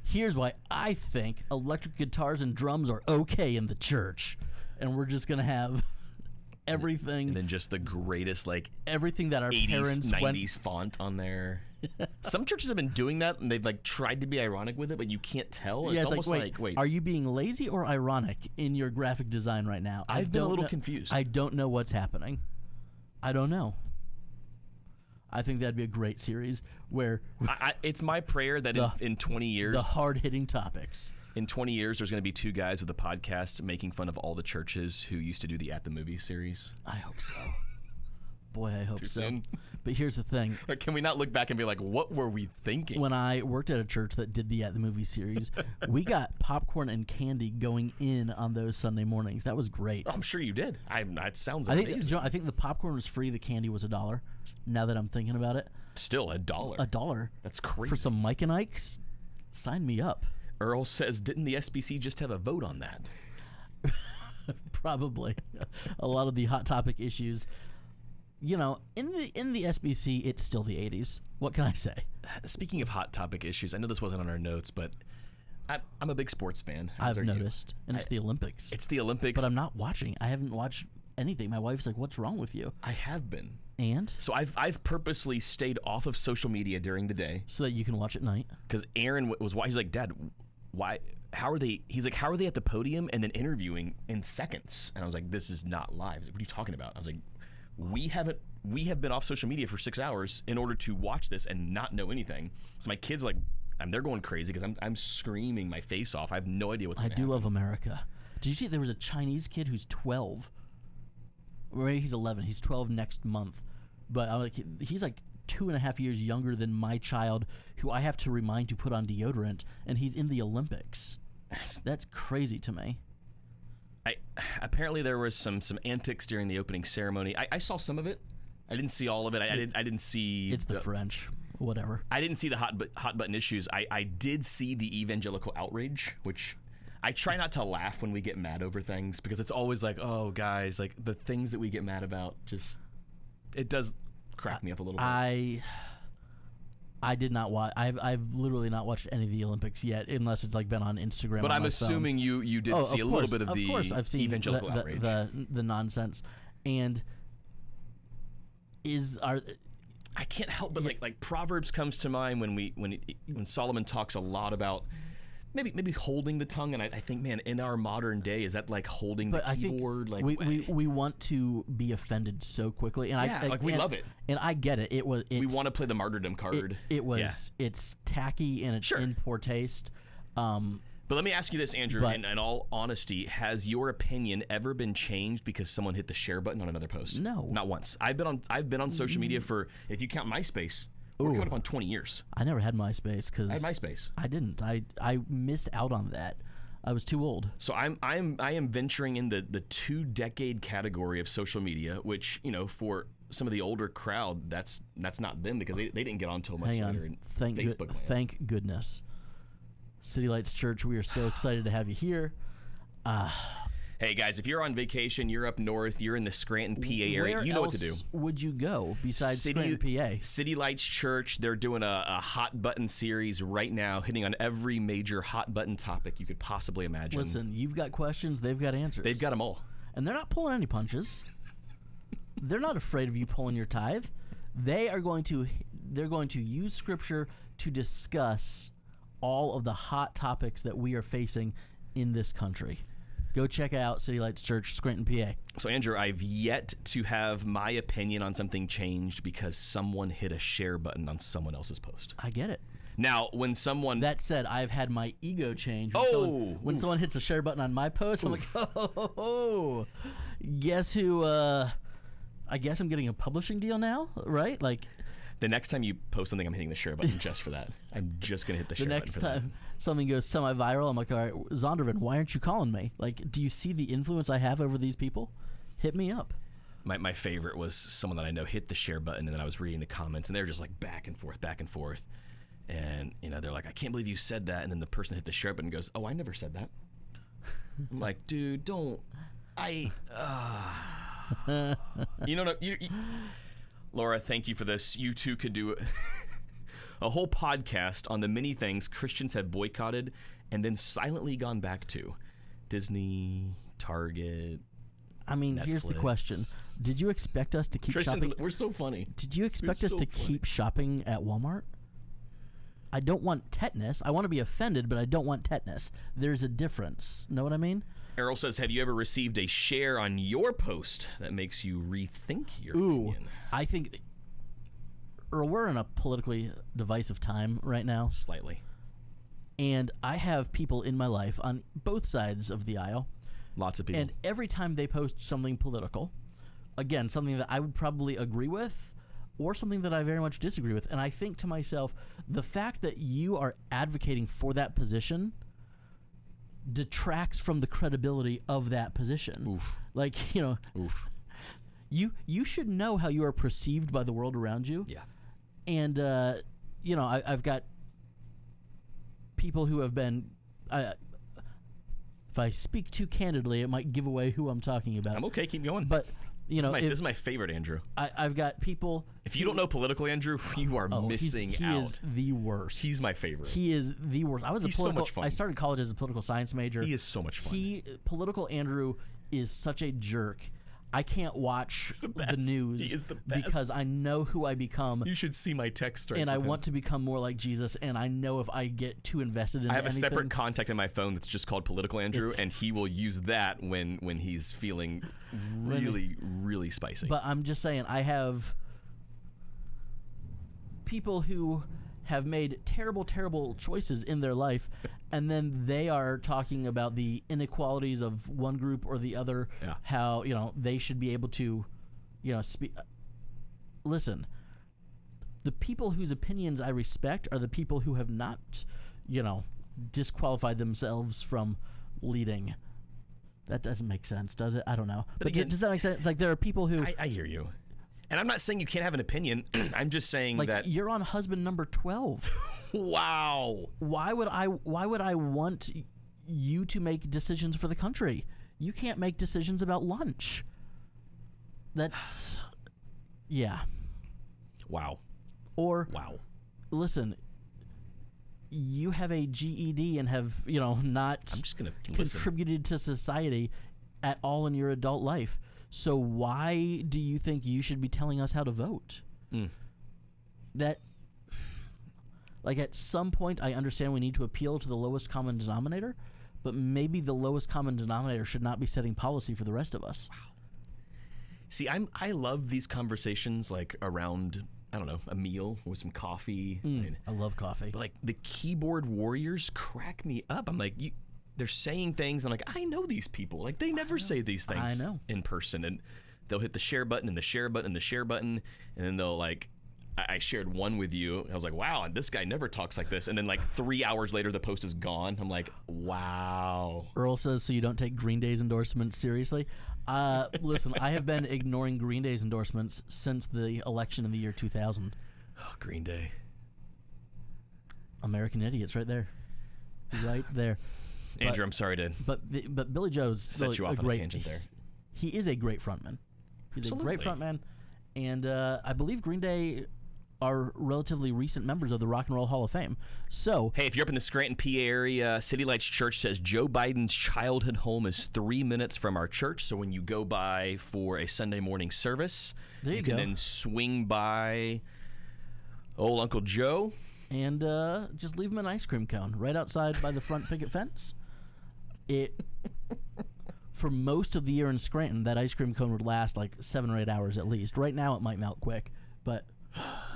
Here's why I think electric guitars and drums are okay in the church. And we're just going to have everything. And then just the greatest, like, everything that our 80s, parents 90s font on there. Some churches have been doing that, and they've, like, tried to be ironic with it, but you can't tell. Yeah, It's it's almost wait, are you being lazy or ironic in your graphic design right now? I've been a little confused. I don't know what's happening. I don't know. I think that'd be a great series where it's my prayer that in 20 years, the hard-hitting topics. in 20 years, there's going to be two guys with a podcast making fun of all the churches who used to do the At the Movie series. I hope so. Boy, I hope Too so. soon? But here's the thing. Or can we not look back and be like, what were we thinking? When I worked at a church that did the At the Movie series, we got popcorn and candy going in on those Sunday mornings. That was great. I'm sure you did. That sounds I amazing. think I think the popcorn was free. The candy was $1. Now that I'm thinking about it, Still $1. $1 That's crazy. for some Mike and Ike's. Sign me up. Earl says, didn't the SBC just have a vote on that? Probably. A lot of the hot topic issues. You know, in the SBC, it's still the 80s. What can I say? Speaking of hot topic issues, I know this wasn't on our notes, but I'm a big sports fan. I've noticed. And it's the Olympics. It's the Olympics. But I'm not watching. I haven't watched anything. My wife's like, what's wrong with you? I have been. And? So I've purposely stayed off of social media during the day. So that you can watch at night? Because Aaron was, he's like, Dad, why? How are they? He's like, how are they at the podium and then interviewing in seconds? And I was like, this is not live. What are you talking about? I was like, we have been off social media for 6 hours in order to watch this and not know anything. So my kids they're going crazy because I'm screaming my face off. I have no idea what's going to happen. I do love America. Did you see there was a Chinese kid who's 12? Or maybe he's 11. He's 12 next month. But I'm like, he's like 2.5 years younger than my child, who I have to remind to put on deodorant, and he's in the Olympics. That's crazy to me. Apparently there was some antics during the opening ceremony. I saw some of it. I didn't see all of it. I didn't see. It's the French, whatever. I didn't see the hot button issues. I did see the evangelical outrage, which I try not to laugh when we get mad over things because it's always like, oh guys, like the things that we get mad about it does crack me up a little bit. I did not watch. I've literally not watched any of the Olympics yet, unless it's like been on Instagram. But on I'm my assuming phone. you did see a little bit of the course, I've seen evangelical outrage. the nonsense, and I can't help but like Proverbs comes to mind when Solomon talks a lot about maybe holding the tongue, and I think, man, in our modern day, is that like holding the keyboard? Like we want to be offended so quickly, and we love it, and I get it. We want to play the martyrdom card. It's tacky and it's in poor taste. But let me ask you this, Andrew, in all honesty, has your opinion ever been changed because someone hit the share button on another post? No, not once. I've been on social media for, if you count MySpace, we're coming up on 20 years. I never had MySpace because I had MySpace. I didn't. I missed out on that. I was too old. So I am venturing in the 2-decade category of social media, which, you know, for some of the older crowd, that's not them because they didn't get on until much later in Facebook land. Thank goodness. City Lights Church, we are so excited to have you here. Hey guys, if you're on vacation, you're up north, you're in the Scranton, PA area, you know what to do. Where would you go besides Scranton, PA? City Lights Church, they're doing a hot button series right now, hitting on every major hot button topic you could possibly imagine. Listen, you've got questions, they've got answers. They've got them all. And they're not pulling any punches. They're not afraid of you pulling your tithe. They're going to use scripture to discuss all of the hot topics that we are facing in this country. Go check out City Lights Church, Scranton, PA. So, Andrew, I've yet to have my opinion on something changed because someone hit a share button on someone else's post. I get it. Now, when someone... That said, I've had my ego change. When someone hits a share button on my post, I'm like, oh, guess who... I guess I'm getting a publishing deal now, right? Like... The next time you post something, I'm hitting the share button just for that. I'm just going to hit the share button for that. The next time something goes semi-viral, I'm like, all right, Zondervan, why aren't you calling me? Like, do you see the influence I have over these people? Hit me up. My favorite was someone that I know hit the share button, and then I was reading the comments, and they were just like back and forth. And, they're like, I can't believe you said that. And then the person hit the share button and goes, oh, I never said that. I'm like, dude, don't. Laura, thank you for this. You two could do a whole podcast on the many things Christians have boycotted and then silently gone back to. Disney, Target, I mean, Netflix. Here's the question. Did you expect us to keep Christians, shopping? we're so funny. Did you expect us to keep shopping at Walmart? I don't want tetanus. I want to be offended, but I don't want tetanus. There's a difference. Know what I mean? Errol says, have you ever received a share on your post that makes you rethink your opinion? I think, Earl, we're in a politically divisive time right now. Slightly. And I have people in my life on both sides of the aisle. Lots of people. And every time they post something political, again, something that I would probably agree with or something that I very much disagree with, and I think to myself, the fact that you are advocating for that position detracts from the credibility of that position. Oof. Like, Oof. You should know how you are perceived by the world around you. Yeah. And, I've got people who have been... if I speak too candidly, it might give away who I'm talking about. I'm okay, keep going. But, this is my favorite, Andrew. I've got people... If you don't know political, Andrew, you are missing out. He is the worst. He's my favorite. He is the worst. He's so much fun. I started college as a political science major. He is so much fun. Political Andrew is such a jerk. I can't watch the news he is the best. Because I know who I become. You should see my text threads. And I with him. want to become more like Jesus, and I know if I get too invested in I have anything, a separate contact in my phone that's just called Political Andrew, and he will use that when he's feeling really, really spicy. But I'm just saying, I have people who have made terrible, terrible choices in their life, and then they are talking about the inequalities of one group or the other, how, they should be able to, speak. Listen, the people whose opinions I respect are the people who have not, disqualified themselves from leading. That doesn't make sense, does it? I don't know. But again, does that make sense? It's like there are people who... I hear you. And I'm not saying you can't have an opinion. I'm just saying that you're on husband number 12. Wow. Why would I want you to make decisions for the country? You can't make decisions about lunch. That's Wow. Or wow. Listen, you have a GED and have, not I'm just gonna contributed to society at all in your adult life. So why do you think you should be telling us how to vote? That, at some point, I understand we need to appeal to the lowest common denominator, but maybe the lowest common denominator should not be setting policy for the rest of us. Wow. See, I love these conversations around, I don't know, a meal with some coffee. I love coffee. But the keyboard warriors crack me up. I'm like, they're saying things. I'm like, I know these people. They never say these things in person. And they'll hit the share button and the share button and the share button. And then they'll I shared one with you. I was like, wow, this guy never talks like this. And then 3 hours later, the post is gone. I'm like, wow. Earl says, so you don't take Green Day's endorsements seriously? Listen, I have been ignoring Green Day's endorsements since the election in the year 2000. Oh, Green Day. American idiots right there. Right there. Andrew, I'm sorry to but Billy Joe's set you off on a tangent there. He is a great frontman. He's Absolutely. a great frontman, and I believe Green Day are relatively recent members of the Rock and Roll Hall of Fame. So, hey, if you're up in the Scranton, PA area, City Lights Church says Joe Biden's childhood home is 3 minutes from our church. So when you go by for a Sunday morning service, you can then swing by old Uncle Joe and just leave him an ice cream cone right outside by the front picket fence. For most of the year in Scranton, that ice cream cone would last 7 or 8 hours at least. Right now, it might melt quick, but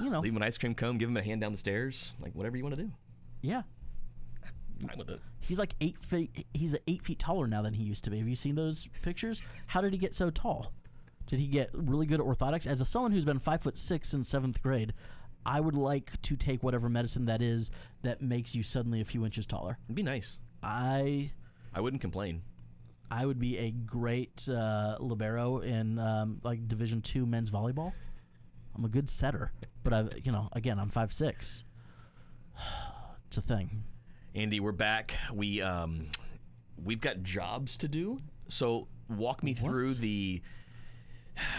leave him an ice cream cone, give him a hand down the stairs, whatever you want to do. Yeah, fine with it. He's 8 feet. He's 8 feet taller now than he used to be. Have you seen those pictures? How did he get so tall? Did he get really good at orthotics? As someone who's been 5'6" since 7th grade, I would like to take whatever medicine that is that makes you suddenly a few inches taller. It'd be nice. I wouldn't complain. I would be a great libero in Division II men's volleyball. I'm a good setter, but again, I'm 5'6". It's a thing. Andy, we're back. We've got jobs to do. So walk me through the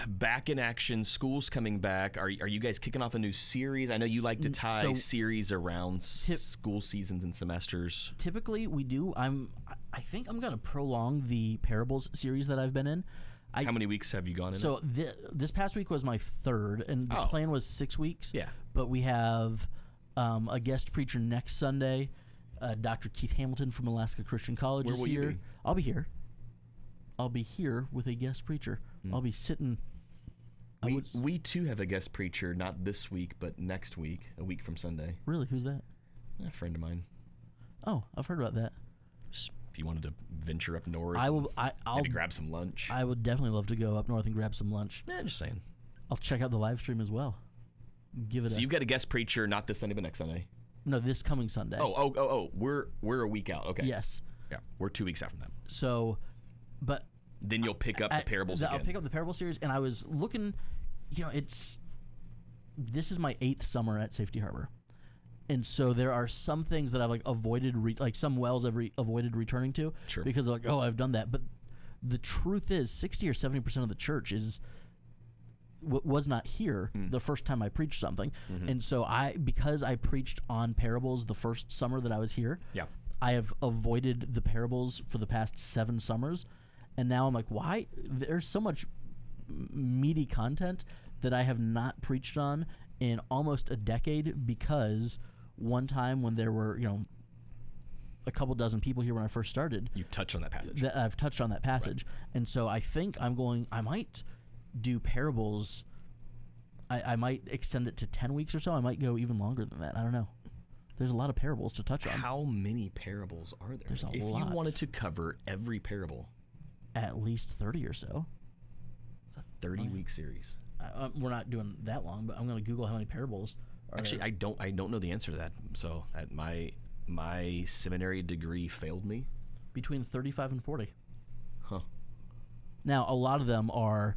back in action. School's coming back. Are you guys kicking off a new series? I know you like to tie series around school seasons and semesters. Typically, we do. I think I'm going to prolong the Parables series that I've been in. How many weeks have you gone in? So this past week was my third, and the plan was 6 weeks. Yeah. But we have a guest preacher next Sunday. Dr. Keith Hamilton from Alaska Christian College is here. You be? I'll be here. I'll be here with a guest preacher. I'll be sitting. We too have a guest preacher, not this week, but next week, a week from Sunday. Really? Who's that? A friend of mine. Oh, I've heard about that. If you wanted to venture up north, I'll maybe grab some lunch. I would definitely love to go up north and grab some lunch. Just saying. I'll check out the live stream as well. So you've got a guest preacher, not this Sunday, but next Sunday. No, this coming Sunday. Oh. We're a week out. Okay. Yes. Yeah, we're 2 weeks out from that. So, but then you'll pick up the parables again. I'll pick up the parable series, and I was looking. This is my 8th summer at Safety Harbor, and so there are some things that I've avoided, some wells I've avoided returning to, because they're like, oh, I've done that. But the truth is, 60 or 70% of the church was not here the first time I preached something, and so because I preached on parables the first summer that I was here, I have avoided the parables for the past 7 summers, and now I'm like, why? There's so much meaty content that I have not preached on in almost a decade, because one time when there were a couple dozen people here when I first started, you touched on that passage. I've touched on that passage, and so I think I might do parables. I might extend it to 10 weeks or so. I might go even longer than that. I don't know. There's a lot of parables to touch on. How many parables are there? There's a lot. If you wanted to cover every parable, at least 30 or so. It's a 30-week series. We're not doing that long, but I'm going to Google how many parables are Actually, there. I don't know the answer to that. So my seminary degree failed me. Between 35 and 40. Huh. Now, a lot of them are...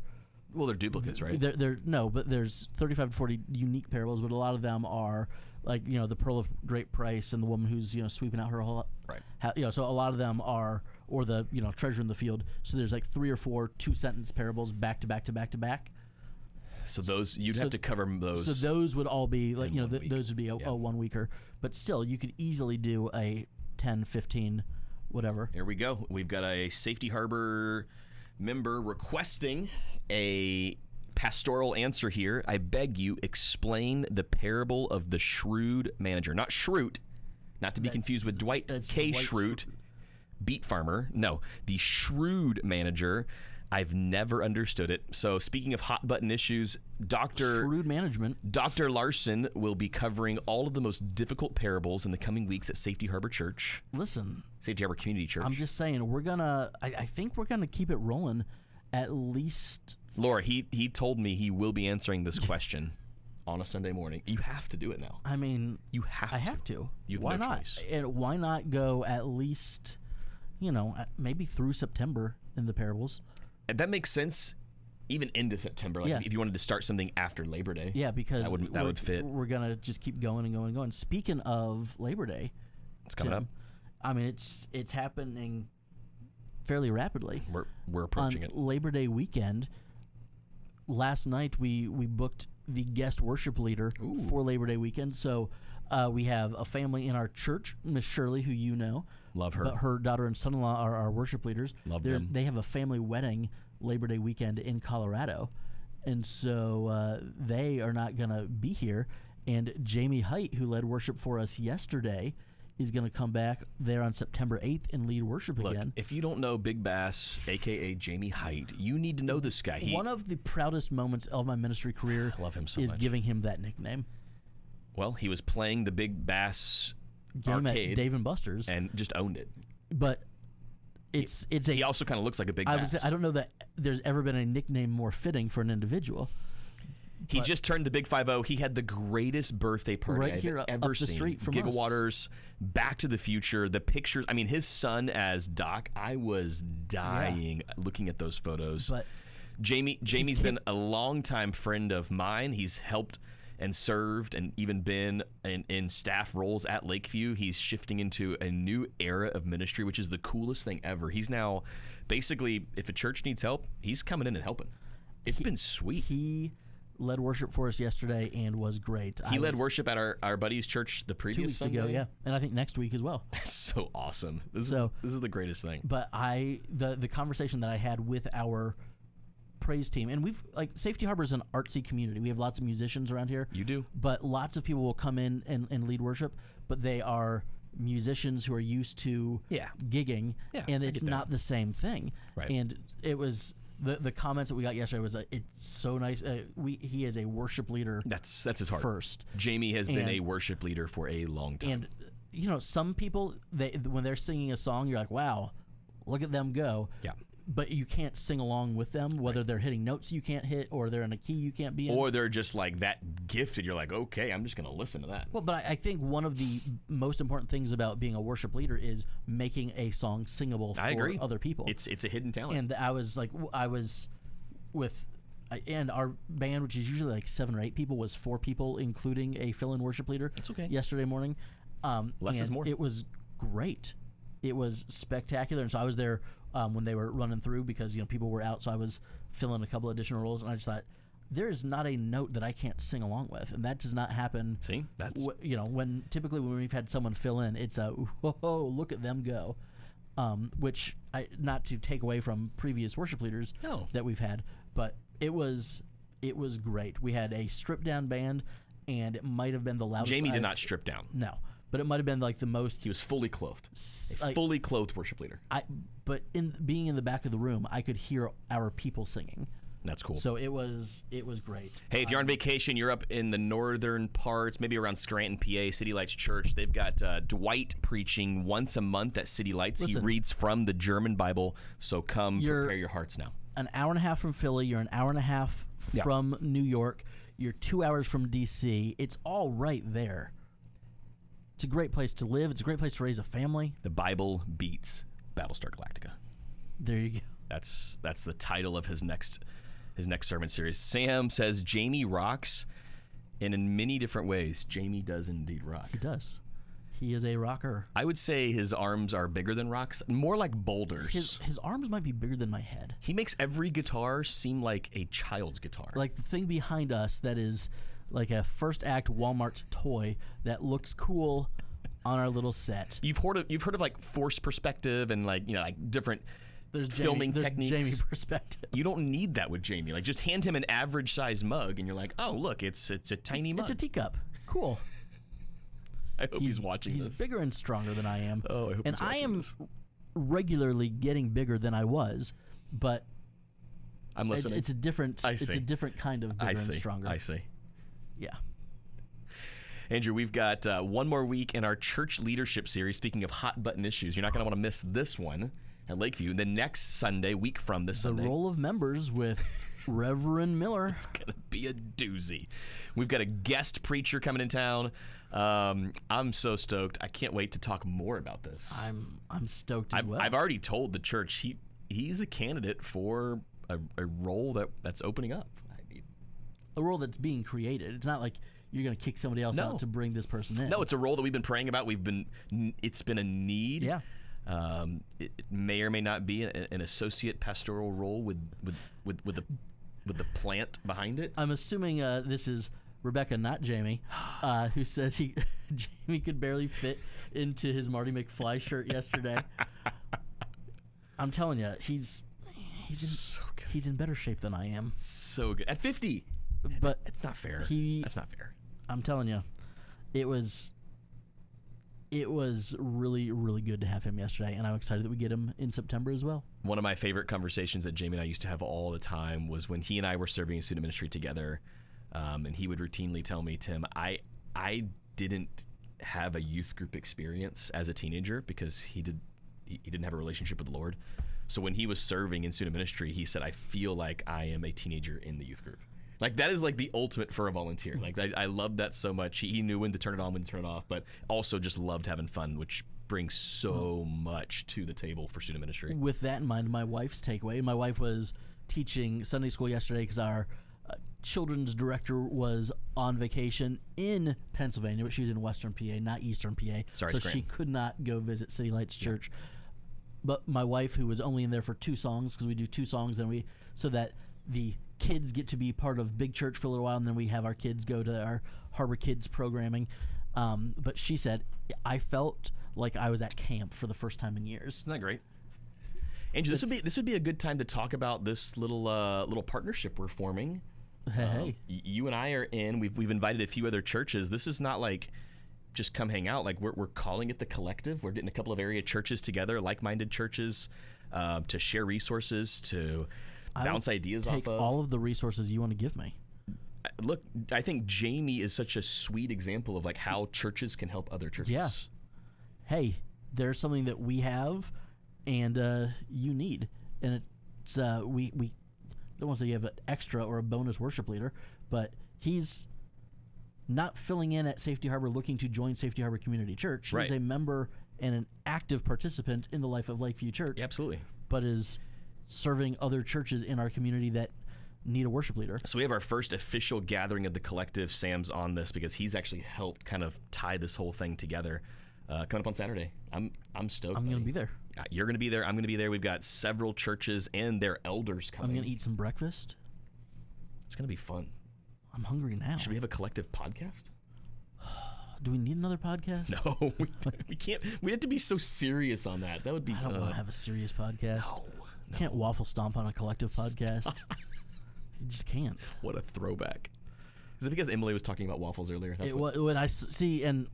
Well, they're duplicates, right? But there's 35 to 40 unique parables, but a lot of them are like, the pearl of great price and the woman who's, sweeping out her whole... Right. So a lot of them are, or the, treasure in the field. So there's like 3 or 4 2-sentence parables back to back to back to back. So those, you'd have to cover those. So those would all be like, those would be a 1-weeker. But still, you could easily do a 10, 15, whatever. Here we go. We've got a Safety Harbor member requesting a pastoral answer here. I beg you, explain the parable of the shrewd manager. Not Schrute, not to be confused with Dwight K. Schrute, beet farmer. No, the shrewd manager. I've never understood it. So speaking of hot button issues, Shrewd management. Dr. Larson will be covering all of the most difficult parables in the coming weeks at Safety Harbor Church. Listen. Safety Harbor Community Church. I'm just saying, I think we're going to keep it rolling at least... Laura, he told me he will be answering this question on a Sunday morning. You have to do it now. I mean... You have to. I have to. You have why no not? choice. And why not go at least, maybe through September in the parables? That makes sense, even into September. Like if you wanted to start something after Labor Day. Yeah, because that would fit. We're gonna just keep going and going and going. Speaking of Labor Day, it's coming up. I mean, it's happening fairly rapidly. We're approaching it. Labor Day weekend. Last night we booked the guest worship leader for Labor Day weekend. So we have a family in our church, Miss Shirley, who you know. Love her. But her daughter and son-in-law are our worship leaders. Love them. They have a family wedding Labor Day weekend in Colorado. And so they are not going to be here. And Jamie Height, who led worship for us yesterday, is going to come back there on September 8th and lead worship again. If you don't know Big Bass, a.k.a. Jamie Height, you need to know this guy. One of the proudest moments of my ministry career I love him so is much. Giving him that nickname. Well, he was playing the Big Bass game arcade at Dave & Buster's and just owned it. But he also kind of looks like a Big Bass. I don't know that there's ever been a nickname more fitting for an individual. He just turned the Big 5-0. He had the greatest birthday party I've ever up the seen. Street from Gigawaters, Back to the Future, the pictures. I mean, his son as Doc, I was dying looking at those photos. But Jamie's been a longtime friend of mine. He's helped and served and even been in staff roles at Lakeview. He's shifting into a new era of ministry, which is the coolest thing ever. He's now basically, if a church needs help, he's coming in and helping. It's been sweet. He led worship for us yesterday and was great. He led worship at our buddy's church the previous 2 weeks Sunday. ago, yeah, and I think next week as well. That's so awesome. This is the greatest thing. But the conversation that I had with our praise team, and we've Safety Harbor is an artsy community. We have lots of musicians around here. You do, but lots of people will come in and lead worship, but they are musicians who are used to gigging, and it's not the same thing. Right. And it was. The comments that we got yesterday was it's so nice. He is a worship leader. That's his heart. First, Jamie has been a worship leader for a long time. And some people when they're singing a song, you're like, wow, look at them go. Yeah. But you can't sing along with them, whether they're hitting notes you can't hit, or they're in a key you can't be in, or they're just like that gifted. You're like, okay, I'm just gonna listen to that. Well, but I think one of the most important things about being a worship leader is making a song singable for other people. It's a hidden talent. And I was with, and our band, which is usually like 7 or 8 people, was 4 people, including a fill-in worship leader. That's okay. Yesterday morning, less is more. It was great. It was spectacular, and so I was there when they were running through because people were out, so I was filling a couple additional roles, and I just thought, there is not a note that I can't sing along with, and that does not happen. See, that's when we've had someone fill in, it's a whoa, look at them go, which not to take away from previous worship leaders that we've had, but it was great. We had a stripped down band, and it might have been the loudest. Jamie did not strip down. No. But it might have been like the most. He was fully clothed. Fully clothed worship leader. But being in the back of the room, I could hear our people singing. That's cool. So it was great. Hey, if you're on vacation, you're up in the northern parts, maybe around Scranton, PA, City Lights Church. They've got Dwight preaching once a month at City Lights. Listen, he reads from the German Bible. So come prepare your hearts now. An hour and a half from Philly. You're an hour and a half from New York. You're 2 hours from D.C. It's all right there. It's a great place to live. It's a great place to raise a family. The Bible beats Battlestar Galactica. There you go. That's the title of his next sermon series. Sam says Jamie rocks, and in many different ways, Jamie does indeed rock. He does. He is a rocker. I would say his arms are bigger than rocks, more like boulders. His arms might be bigger than my head. He makes every guitar seem like a child's guitar. Like the thing behind us that is like a first act Walmart toy that looks cool on our little set. You've heard of like forced perspective and like different filming techniques. Jamie perspective. You don't need that with Jamie. Like just hand him an average sized mug and you're like, oh look, it's a tiny mug. It's a teacup. Cool. I hope he's watching this. He's bigger and stronger than I am. Oh, I hope he's watching this. And I am regularly getting bigger than I was, but I'm listening. It's a different kind of bigger and stronger. I see. Yeah. Andrew, we've got one more week in our church leadership series. Speaking of hot button issues, you're not going to want to miss this one at Lakeview. The next Sunday, week from this Sunday. The roll of members with Reverend Miller. It's going to be a doozy. We've got a guest preacher coming in town. I'm so stoked. I can't wait to talk more about this. I'm stoked as well. I've already told the church he's a candidate for a role that's opening up. A role that's being created. It's not like you're going to kick somebody else out to bring this person in. No, it's a role that we've been praying about. It's been a need. Yeah. It may or may not be an associate pastoral role with the plant behind it. I'm assuming this is Rebecca, not Jamie, who says Jamie could barely fit into his Marty McFly shirt yesterday. I'm telling you, he's so good. He's in better shape than I am. So good at 50. But it's not fair. That's not fair. I'm telling you, it was really, really good to have him yesterday, and I'm excited that we get him in September as well. One of my favorite conversations that Jamie and I used to have all the time was when he and I were serving in student ministry together, and he would routinely tell me, Tim, I didn't have a youth group experience as a teenager because he didn't have a relationship with the Lord. So when he was serving in student ministry, he said, I feel like I am a teenager in the youth group. Like, that is like the ultimate for a volunteer. Like, I love that so much. He knew when to turn it on, when to turn it off, but also just loved having fun, which brings so much to the table for student ministry. With that in mind, my wife's takeaway. My wife was teaching Sunday school yesterday because our children's director was on vacation in Pennsylvania, but she was in Western PA, not Eastern PA. Sorry, so Scranton. she could not go visit City Lights Church. But my wife, who was only in there for 2 songs, because we do 2 songs, then so that the kids get to be part of Big Church for a little while, and then we have our kids go to our Harbor Kids programming. But she said, I felt like I was at camp for the first time in years. Isn't that great? Andrew, this would be a good time to talk about this little partnership we're forming. Hey. You and I are in. We've invited a few other churches. This is not like just come hang out. Like we're calling it the Collective. We're getting a couple of area churches together, like-minded churches, to share resources, to bounce ideas off of. Take all of the resources you want to give me. Look, I think Jamie is such a sweet example of like how churches can help other churches. Yeah. Hey, there's something that we have and you need. And it's we don't want to say you have an extra or a bonus worship leader, but he's not filling in at Safety Harbor looking to join Safety Harbor Community Church. Right. He's a member and an active participant in the life of Lakeview Church. Yeah, absolutely. But is serving other churches in our community that need a worship leader. So we have our first official gathering of the Collective. Sam's on this because he's actually helped kind of tie this whole thing together. Coming up on Saturday. I'm stoked. I'm going to be there. You're going to be there. I'm going to be there. We've got several churches and their elders coming. I'm going to eat some breakfast. It's going to be fun. I'm hungry now. Should we have a Collective podcast? Do we need another podcast? No, we can't. We have to be so serious on that. That would be. I don't want to have a serious podcast. No. Can't waffle stomp on a Collective podcast. You just can't. What a throwback. Is it because Emily was talking about waffles earlier? That's When I see, and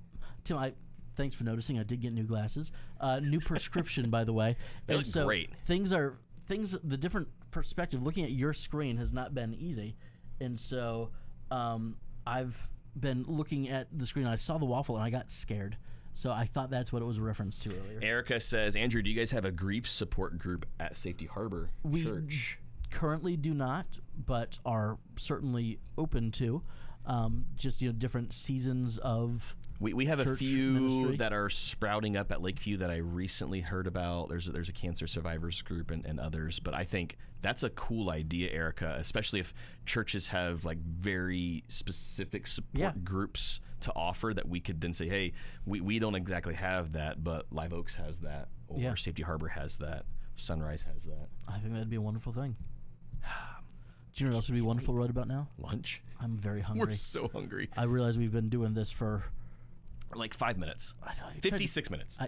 Tim, thanks for noticing. I did get new glasses. New prescription, by the way. They look great. The different perspective, looking at your screen has not been easy. And so I've been looking at the screen. I saw the waffle, and I got scared. So I thought that's what it was a reference to earlier. Erica says, Andrew, do you guys have a grief support group at Safety Harbor Church? Currently do not, but are certainly open to just different seasons of we have a few ministry that are sprouting up at Lakeview that I recently heard about. There's a cancer survivors group and others, but I think that's a cool idea, Erica, especially if churches have like very specific support groups to offer that we could then say, hey, we don't exactly have that, but Live Oaks has that, or Safety Harbor has that, Sunrise has that. I think that'd be a wonderful thing. Do you know what else would be wonderful right about now? Lunch. I'm very hungry. We're so hungry. I realize we've been doing this for like 5 minutes. 56 minutes.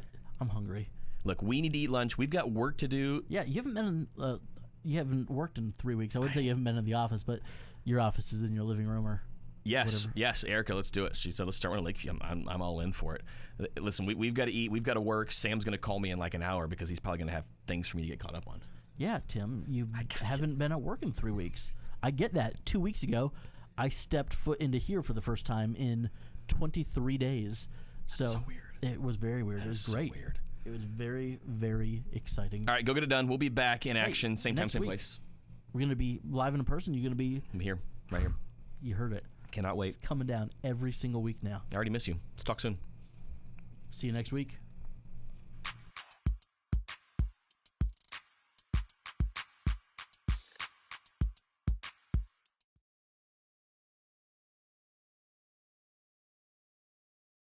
I'm hungry. Look, we need to eat lunch. We've got work to do. Yeah, you haven't worked in 3 weeks. I would say you haven't been in the office, but your office is in your living room or whatever. Yes, Erica, let's do it. She said, let's start with Lakeview. I'm all in for it. Listen, we've got to eat. We've got to work. Sam's going to call me in like an hour because he's probably going to have things for me to get caught up on. Yeah, Tim, you haven't been at work in 3 weeks. I get that. 2 weeks ago, I stepped foot into here for the first time in 23 days. That's so weird. It was very weird. It was great. So weird. It was very, very exciting. All right, go get it done. We'll be back in action. Same time, same place. We're going to be live in person. You're going to be... I'm here. Right here. You heard it. Cannot wait. It's coming down every single week now. I already miss you. Let's talk soon. See you next week.